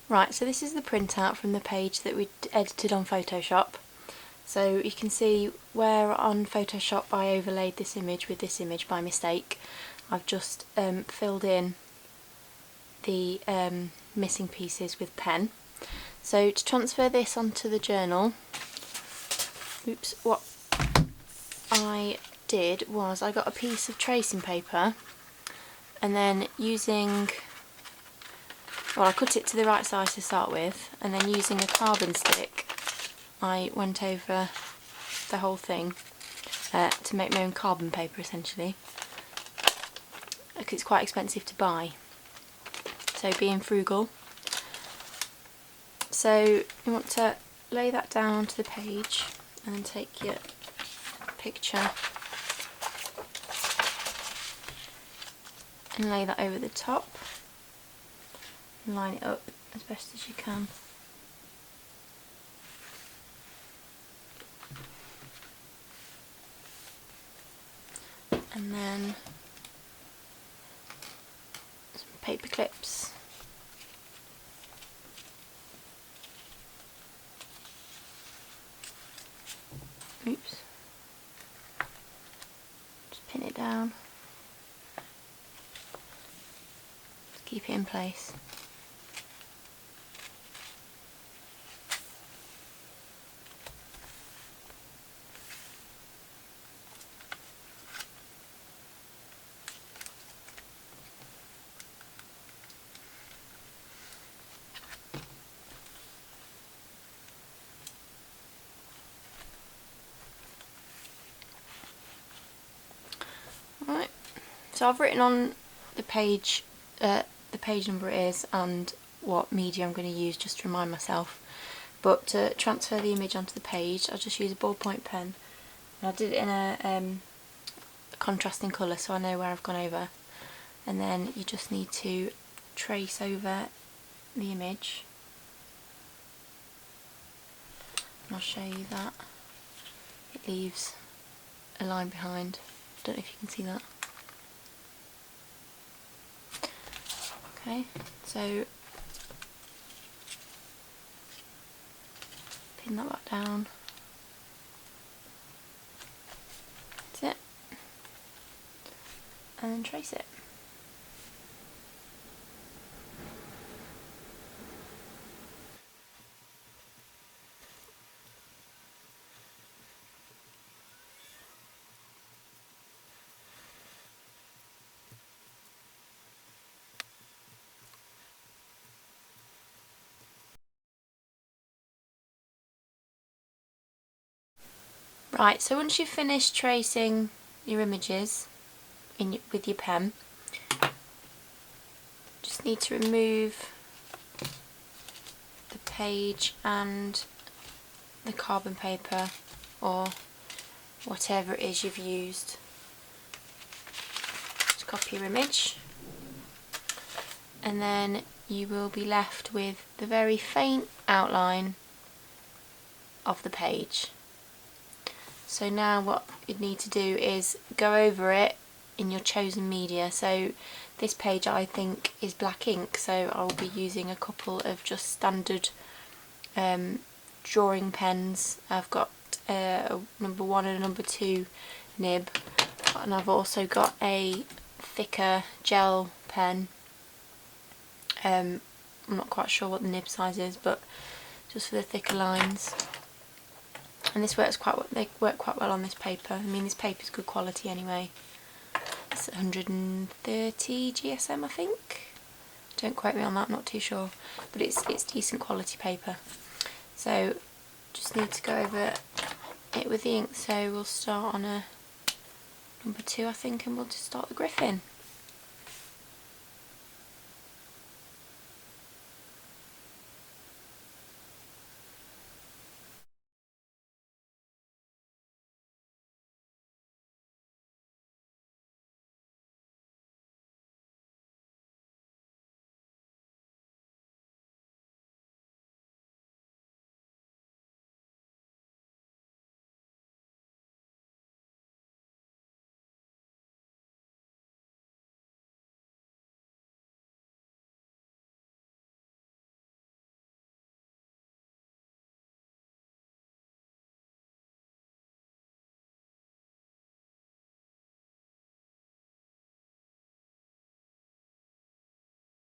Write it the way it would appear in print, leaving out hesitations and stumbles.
Right, so this is the printout from the page that we edited on Photoshop. So you can see where on Photoshop I overlaid this image with this image by mistake. I've just filled in the missing pieces with pen. So to transfer this onto the journal, what I did was I got a piece of tracing paper and then I cut it to the right size to start with, and then using a carbon stick I went over the whole thing to make my own carbon paper essentially, because it's quite expensive to buy, so being frugal. So you want to lay that down to the page and then take your picture and lay that over the top and line it up as best as you can. And then some paper clips. Oops. Just pin it down. Just keep it in place. Right, so I've written on the page number it is and what media I'm going to use just to remind myself. But to transfer the image onto the page, I'll just use a ballpoint pen. And I did it in a contrasting colour so I know where I've gone over. And then you just need to trace over the image. And I'll show you that. It leaves a line behind. Don't know if you can see that. Okay, so pin that back down. That's it. And then trace it. Right, so once you've finished tracing your images with your pen, just need to remove the page and the carbon paper or whatever it is you've used. Just copy your image, and then you will be left with the very faint outline of the page. So now what you'd need to do is go over it in your chosen media. So this page I think is black ink, so I'll be using a couple of just standard drawing pens. I've got a number 1 and a number 2 nib, and I've also got a thicker gel pen. I'm not quite sure what the nib size is, but just for the thicker lines. And this they work quite well on this paper. I mean, this paper is good quality anyway. It's 130 GSM, I think. Don't quote me on that, not too sure. But it's decent quality paper. So just need to go over it with the ink. So we'll start on a number 2, I think, and we'll just start the griffin.